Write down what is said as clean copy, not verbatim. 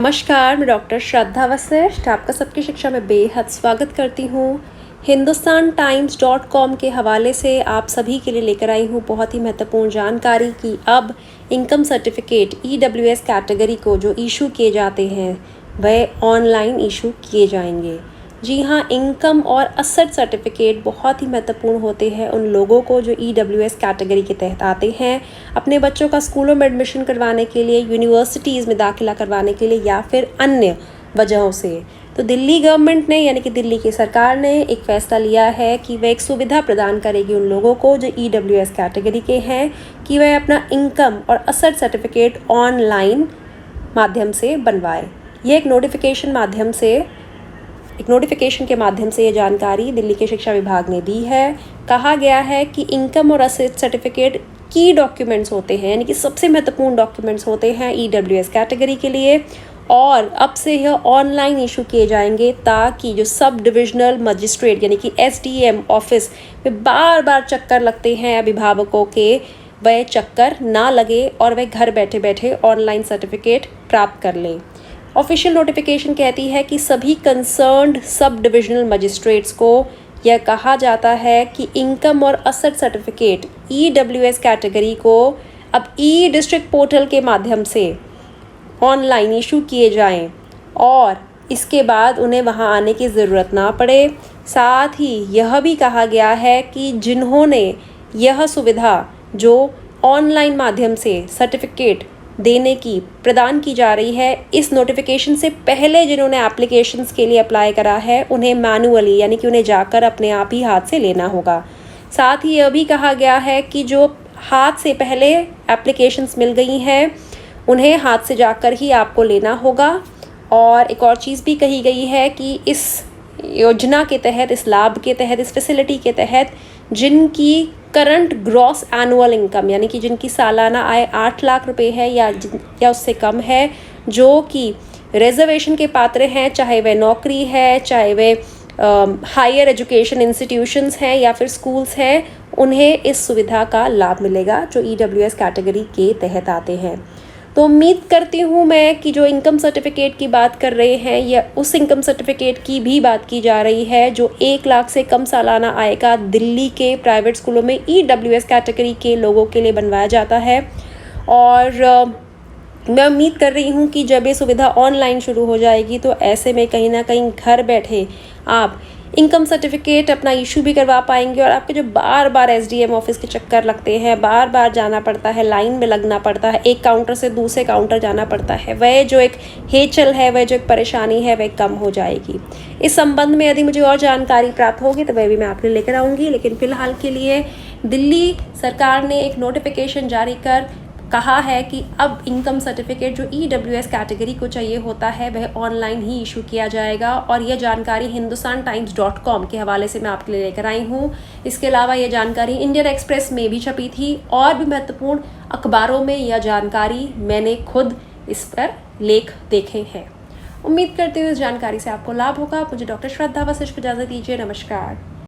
नमस्कार, मैं डॉक्टर श्रद्धा वशिष्ठ आपका सबकी शिक्षा में बेहद स्वागत करती हूँ। hindustantimes.com के हवाले से आप सभी के लिए लेकर आई हूँ बहुत ही महत्वपूर्ण जानकारी कि अब इनकम सर्टिफिकेट EWS कैटेगरी को जो इशू किए जाते हैं वह ऑनलाइन इशू किए जाएंगे। जी हाँ, इनकम और असेट सर्टिफिकेट बहुत ही महत्वपूर्ण होते हैं उन लोगों को जो EWS कैटेगरी के तहत आते हैं अपने बच्चों का स्कूलों में एडमिशन करवाने के लिए, यूनिवर्सिटीज़ में दाखिला करवाने के लिए या फिर अन्य वजहों से। तो दिल्ली गवर्नमेंट ने यानी कि दिल्ली की सरकार ने एक फ़ैसला लिया है कि वह एक सुविधा प्रदान करेगी उन लोगों को जो EWS कैटेगरी के हैं कि वह अपना इनकम और असेट सर्टिफिकेट ऑनलाइन माध्यम से बनवाए। यह एक नोटिफिकेशन के माध्यम से ये जानकारी दिल्ली के शिक्षा विभाग ने दी है। कहा गया है कि इनकम और असेट सर्टिफिकेट की डॉक्यूमेंट्स होते हैं यानी कि सबसे महत्वपूर्ण डॉक्यूमेंट्स होते हैं EWS कैटेगरी के लिए और अब से यह ऑनलाइन इशू किए जाएंगे ताकि जो सब डिविजनल मजिस्ट्रेट यानी कि SDM ऑफिस में बार बार चक्कर लगते हैं अभिभावकों के, वह चक्कर ना लगे और वह घर बैठे बैठे ऑनलाइन सर्टिफिकेट प्राप्त कर लें। ऑफिशियल नोटिफिकेशन कहती है कि सभी कंसर्न्ड सब डिविजनल मजिस्ट्रेट्स को यह कहा जाता है कि इनकम और असेट सर्टिफिकेट EWS कैटेगरी को अब डिस्ट्रिक्ट पोर्टल के माध्यम से ऑनलाइन इशू किए जाएं और इसके बाद उन्हें वहां आने की ज़रूरत ना पड़े। साथ ही यह भी कहा गया है कि जिन्होंने यह सुविधा जो ऑनलाइन माध्यम से सर्टिफिकेट देने की प्रदान की जा रही है, इस नोटिफिकेशन से पहले जिन्होंने एप्लीकेशंस के लिए अप्लाई करा है उन्हें मैनुअली यानी कि उन्हें जाकर अपने आप ही हाथ से लेना होगा। साथ ही यह भी कहा गया है कि जो हाथ से पहले एप्लीकेशंस मिल गई हैं उन्हें हाथ से जाकर ही आपको लेना होगा। और एक और चीज़ भी कही गई है कि इस योजना के तहत, इस लाभ के तहत, इस फैसिलिटी के तहत जिनकी करंट ग्रॉस एनुअल इनकम यानी कि जिनकी सालाना आय 8 लाख रुपए है या उससे कम है, जो कि रिजर्वेशन के पात्र हैं, चाहे वह नौकरी है, चाहे वह हायर एजुकेशन इंस्टीट्यूशंस हैं या फिर स्कूल्स हैं, उन्हें इस सुविधा का लाभ मिलेगा जो EWS कैटेगरी के तहत आते हैं। तो उम्मीद करती हूँ मैं कि जो इनकम सर्टिफिकेट की बात कर रहे हैं या उस इनकम सर्टिफिकेट की भी बात की जा रही है जो 1 लाख से कम सालाना आय का दिल्ली के प्राइवेट स्कूलों में EWS कैटेगरी के लोगों के लिए बनवाया जाता है। और मैं उम्मीद कर रही हूँ कि जब ये सुविधा ऑनलाइन शुरू हो जाएगी तो ऐसे में कहीं ना कहीं घर बैठे आप इनकम सर्टिफिकेट अपना इशू भी करवा पाएंगे और आपके जो बार बार SDM ऑफिस के चक्कर लगते हैं, बार बार जाना पड़ता है, लाइन में लगना पड़ता है, एक काउंटर से दूसरे काउंटर जाना पड़ता है, वह जो एक हेचल है, वह जो एक परेशानी है, वह कम हो जाएगी। इस संबंध में यदि मुझे और जानकारी प्राप्त होगी तो वह भी मैं आपके लिए लेकर आऊँगी। लेकिन फ़िलहाल के लिए दिल्ली सरकार ने एक नोटिफिकेशन जारी कर कहा है कि अब इनकम सर्टिफिकेट जो EWS कैटेगरी को चाहिए होता है वह ऑनलाइन ही इशू किया जाएगा। और यह जानकारी hindustantimes.com के हवाले से मैं आपके लिए लेकर आई हूँ। इसके अलावा यह जानकारी इंडियन एक्सप्रेस में भी छपी थी और भी महत्वपूर्ण अखबारों में यह जानकारी मैंने खुद इस पर लेख देखे हैं। उम्मीद करती हूँ इस जानकारी से आपको लाभ होगा। मुझे डॉक्टर श्रद्धा वशिष्ठ को इजाज़त दीजिए। नमस्कार।